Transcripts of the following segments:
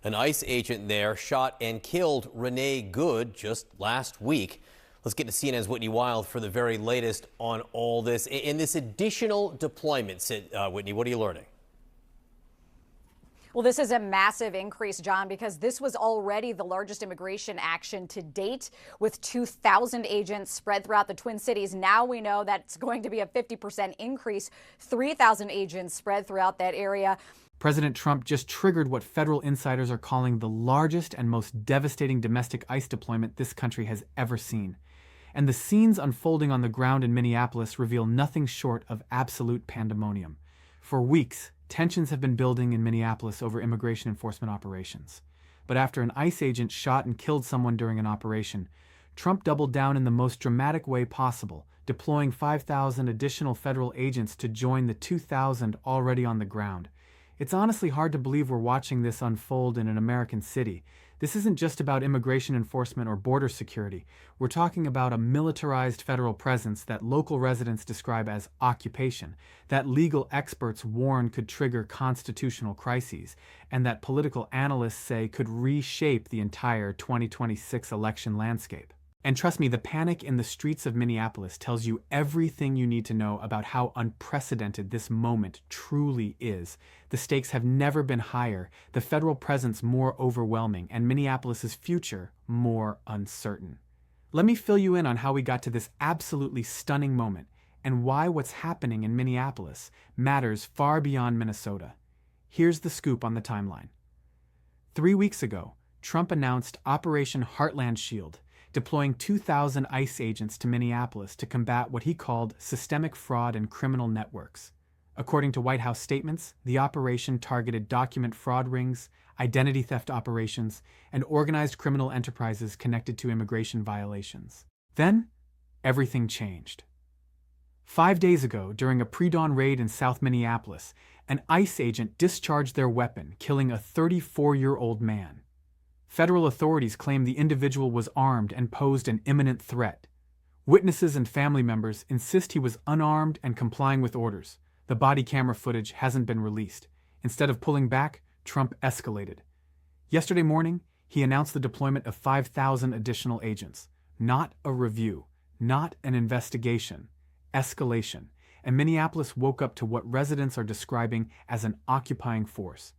An ICE agent there shot and killed Renee Good just last week. Let's get to CNN's Whitney Wild for the very latest on all this. In this additional deployment, Whitney, what are you learning? Well, this is a massive increase, John, because this was already the largest immigration action to date with 2,000 agents spread throughout the Twin Cities. Now we know that it's going to be a 50% increase, 3,000 agents spread throughout that area. President Trump just triggered what federal insiders are calling the largest and most devastating domestic ICE deployment this country has ever seen. And the scenes unfolding on the ground in Minneapolis reveal nothing short of absolute pandemonium. For weeks, tensions have been building in Minneapolis over immigration enforcement operations. But after an ICE agent shot and killed someone during an operation, Trump doubled down in the most dramatic way possible, deploying 5,000 additional federal agents to join the 2,000 already on the ground. It's honestly hard to believe we're watching this unfold in an American city. This isn't just about immigration enforcement or border security. We're talking about a militarized federal presence that local residents describe as occupation, that legal experts warn could trigger constitutional crises, and that political analysts say could reshape the entire 2026 election landscape. And trust me, the panic in the streets of Minneapolis tells you everything you need to know about how unprecedented this moment truly is. The stakes have never been higher, the federal presence more overwhelming, and Minneapolis's future more uncertain. Let me fill you in on how we got to this absolutely stunning moment and why what's happening in Minneapolis matters far beyond Minnesota. Here's the scoop on the timeline. 3 weeks ago, Trump announced Operation Heartland Shield, deploying 2,000 ICE agents to Minneapolis to combat what he called systemic fraud and criminal networks. According to White House statements, the operation targeted document fraud rings, identity theft operations, and organized criminal enterprises connected to immigration violations. Then, everything changed. 5 days ago, during a pre-dawn raid in South Minneapolis, an ICE agent discharged their weapon, killing a 34-year-old man. Federal authorities claim the individual was armed and posed an imminent threat. Witnesses and family members insist he was unarmed and complying with orders. The body camera footage hasn't been released. Instead of pulling back, Trump escalated. Yesterday morning, he announced the deployment of 5,000 additional agents. Not a review, not an investigation, escalation. And Minneapolis woke up to what residents are describing as an occupying force.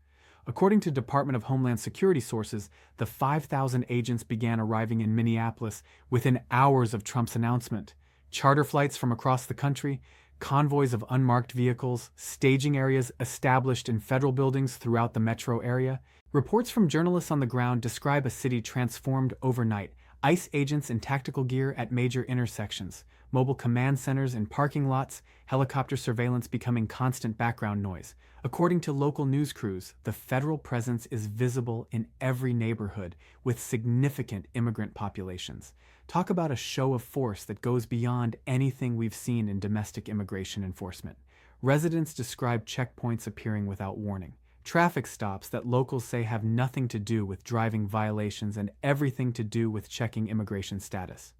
According to Department of Homeland Security sources, the 5,000 agents began arriving in Minneapolis within hours of Trump's announcement. Charter flights from across the country, convoys of unmarked vehicles, staging areas established in federal buildings throughout the metro area. Reports from journalists on the ground describe a city transformed overnight. ICE agents in tactical gear at major intersections, mobile command centers in parking lots, helicopter surveillance becoming constant background noise. According to local news crews, the federal presence is visible in every neighborhood with significant immigrant populations. Talk about a show of force that goes beyond anything we've seen in domestic immigration enforcement. Residents describe checkpoints appearing without warning. Traffic stops that locals say have nothing to do with driving violations and everything to do with checking immigration status.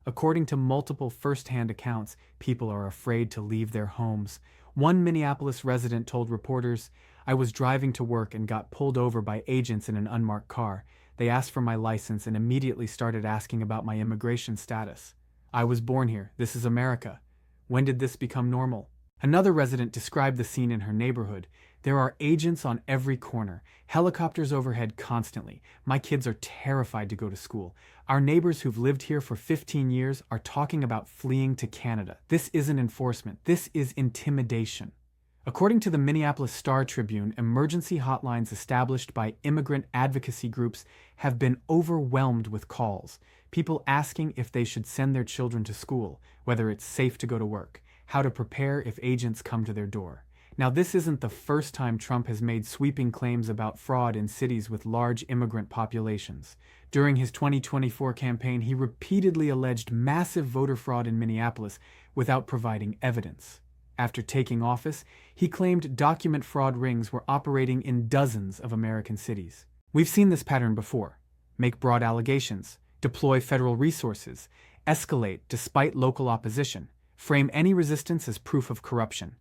According to multiple first-hand accounts, people are afraid to leave their homes. One Minneapolis resident told reporters, "I was driving to work and got pulled over by agents in an unmarked car. They asked for my license and immediately started asking about my immigration status. I was born here. This is America. When did this become normal?" Another resident described the scene in her neighborhood. "There are agents on every corner, helicopters overhead constantly. My kids are terrified to go to school. Our neighbors who've lived here for 15 years are talking about fleeing to Canada. This isn't enforcement. This is intimidation." According to the Minneapolis Star-Tribune, emergency hotlines established by immigrant advocacy groups have been overwhelmed with calls. People asking if they should send their children to school, whether it's safe to go to work, how to prepare if agents come to their door. Now, this isn't the first time Trump has made sweeping claims about fraud in cities with large immigrant populations. During his 2024 campaign, he repeatedly alleged massive voter fraud in Minneapolis without providing evidence. After taking office, he claimed document fraud rings were operating in dozens of American cities. We've seen this pattern before. Make broad allegations, deploy federal resources, escalate despite local opposition, frame any resistance as proof of corruption.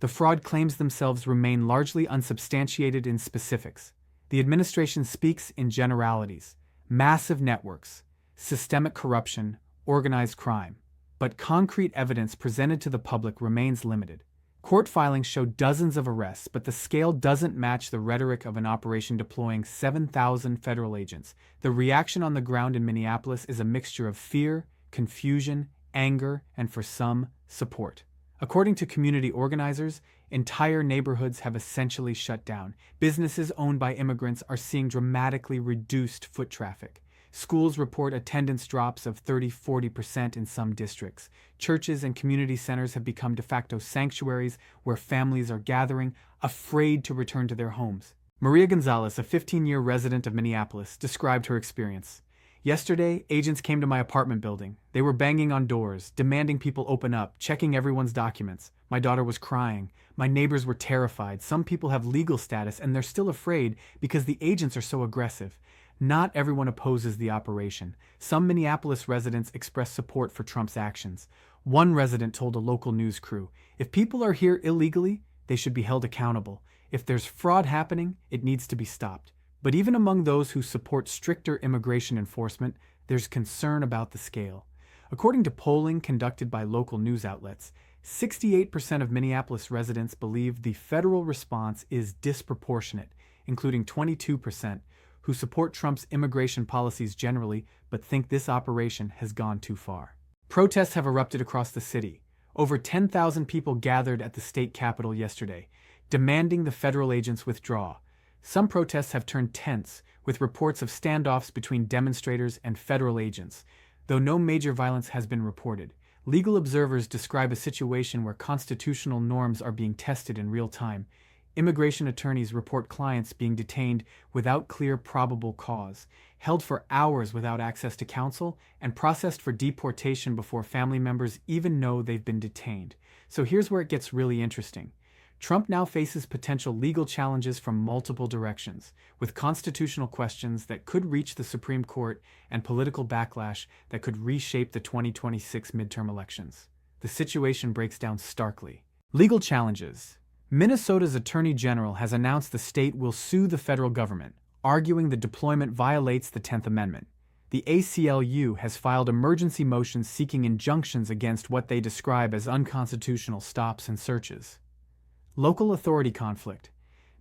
The fraud claims themselves remain largely unsubstantiated in specifics. The administration speaks in generalities: massive networks, systemic corruption, organized crime. But concrete evidence presented to the public remains limited. Court filings show dozens of arrests, but the scale doesn't match the rhetoric of an operation deploying 7,000 federal agents. The reaction on the ground in Minneapolis is a mixture of fear, confusion, anger, and for some, support. According to community organizers, entire neighborhoods have essentially shut down. Businesses owned by immigrants are seeing dramatically reduced foot traffic. Schools report attendance drops of 30–40% in some districts. Churches and community centers have become de facto sanctuaries where families are gathering, afraid to return to their homes. Maria Gonzalez, a 15-year resident of Minneapolis, described her experience. Yesterday, agents came to my apartment building. They were banging on doors, demanding people open up, checking everyone's documents. My daughter was crying. My neighbors were terrified. Some people have legal status and they're still afraid because the agents are so aggressive. Not everyone opposes the operation. Some Minneapolis residents express support for Trump's actions. One resident told a local news crew, "If people are here illegally, they should be held accountable. If there's fraud happening, it needs to be stopped." But even among those who support stricter immigration enforcement, there's concern about the scale. According to polling conducted by local news outlets, 68% of Minneapolis residents believe the federal response is disproportionate, including 22% who support Trump's immigration policies generally but think this operation has gone too far. Protests have erupted across the city. Over 10,000 people gathered at the state capitol yesterday, demanding the federal agents withdraw. Some protests have turned tense, with reports of standoffs between demonstrators and federal agents, though no major violence has been reported. Legal observers describe a situation where constitutional norms are being tested in real time. Immigration attorneys report clients being detained without clear probable cause, held for hours without access to counsel, and processed for deportation before family members even know they've been detained. So here's where it gets really interesting. Trump now faces potential legal challenges from multiple directions, with constitutional questions that could reach the Supreme Court and political backlash that could reshape the 2026 midterm elections. The situation breaks down starkly. Legal challenges. Minnesota's Attorney General has announced the state will sue the federal government, arguing the deployment violates the 10th Amendment. The ACLU has filed emergency motions seeking injunctions against what they describe as unconstitutional stops and searches. Local authority conflict.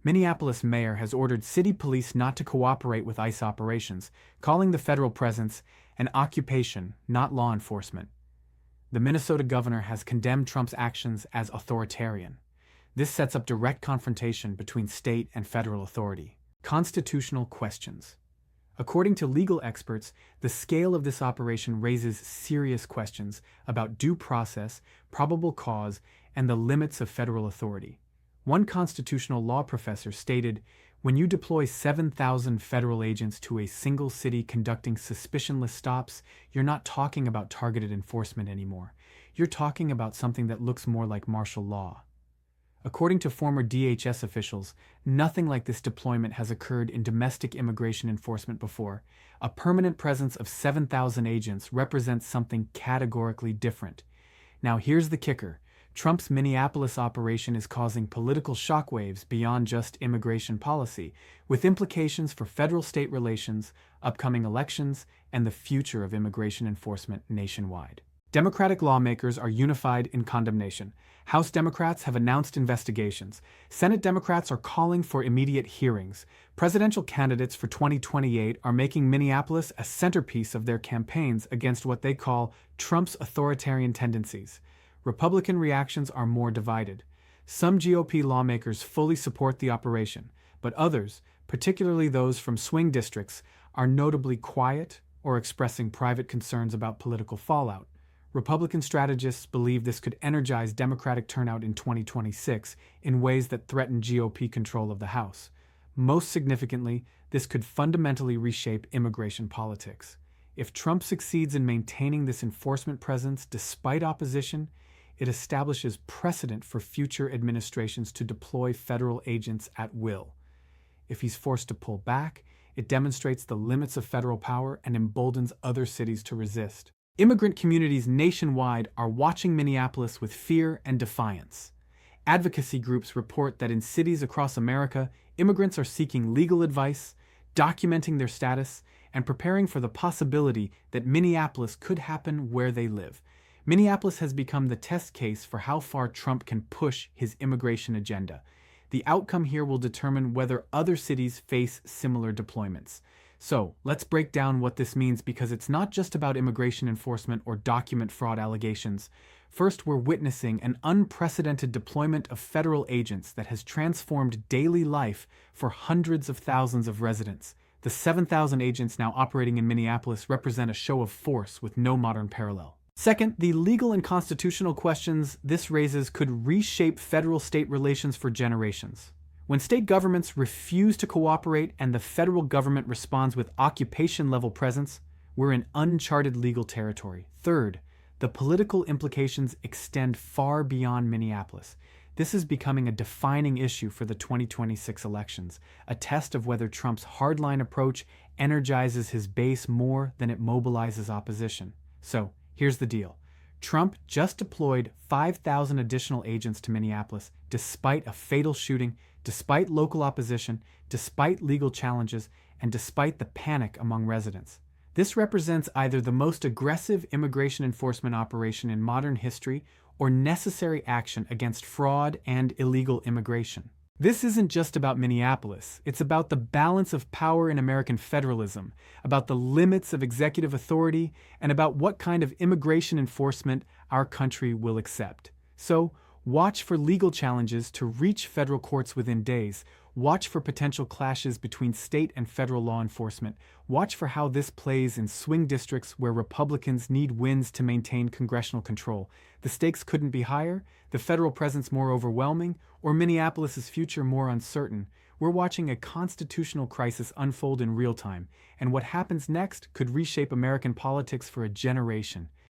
Minneapolis mayor has ordered city police not to cooperate with ICE operations, calling the federal presence an occupation, not law enforcement. The Minnesota governor has condemned Trump's actions as authoritarian. This sets up direct confrontation between state and federal authority. Constitutional questions. According to legal experts, the scale of this operation raises serious questions about due process, probable cause, and the limits of federal authority. One constitutional law professor stated, "When you deploy 7,000 federal agents to a single city conducting suspicionless stops, you're not talking about targeted enforcement anymore. You're talking about something that looks more like martial law." According to former DHS officials, nothing like this deployment has occurred in domestic immigration enforcement before. A permanent presence of 7,000 agents represents something categorically different. Now here's the kicker. Trump's Minneapolis operation is causing political shockwaves beyond just immigration policy, with implications for federal-state relations, upcoming elections, and the future of immigration enforcement nationwide. Democratic lawmakers are unified in condemnation. House Democrats have announced investigations. Senate Democrats are calling for immediate hearings. Presidential candidates for 2028 are making Minneapolis a centerpiece of their campaigns against what they call Trump's authoritarian tendencies. Republican reactions are more divided. Some GOP lawmakers fully support the operation, but others, particularly those from swing districts, are notably quiet or expressing private concerns about political fallout. Republican strategists believe this could energize Democratic turnout in 2026 in ways that threaten GOP control of the House. Most significantly, this could fundamentally reshape immigration politics. If Trump succeeds in maintaining this enforcement presence despite opposition, it establishes precedent for future administrations to deploy federal agents at will. If he's forced to pull back, it demonstrates the limits of federal power and emboldens other cities to resist. Immigrant communities nationwide are watching Minneapolis with fear and defiance. Advocacy groups report that in cities across America, Immigrants are seeking legal advice, documenting their status, and preparing for the possibility that Minneapolis could happen where they live. Minneapolis has become the test case for how far Trump can push his immigration agenda. The outcome here will determine whether other cities face similar deployments. So, let's break down what this means, because it's not just about immigration enforcement or document fraud allegations. First, we're witnessing an unprecedented deployment of federal agents that has transformed daily life for hundreds of thousands of residents. The 7,000 agents now operating in Minneapolis represent a show of force with no modern parallel. Second, the legal and constitutional questions this raises could reshape federal-state relations for generations. When state governments refuse to cooperate and the federal government responds with occupation-level presence, we're in uncharted legal territory. Third, the political implications extend far beyond Minneapolis. This is becoming a defining issue for the 2026 elections, a test of whether Trump's hardline approach energizes his base more than it mobilizes opposition. So, here's the deal. Trump just deployed 5,000 additional agents to Minneapolis despite a fatal shooting, despite local opposition, despite legal challenges, and despite the panic among residents. This represents either the most aggressive immigration enforcement operation in modern history or necessary action against fraud and illegal immigration. This isn't just about Minneapolis. It's about the balance of power in American federalism, about the limits of executive authority, and about what kind of immigration enforcement our country will accept. So, watch for legal challenges to reach federal courts within days. Watch for potential clashes between state and federal law enforcement. Watch for how this plays in swing districts where Republicans need wins to maintain congressional control. The stakes couldn't be higher, the federal presence more overwhelming, or Minneapolis' future more uncertain. We're watching a constitutional crisis unfold in real time, and what happens next could reshape American politics for a generation.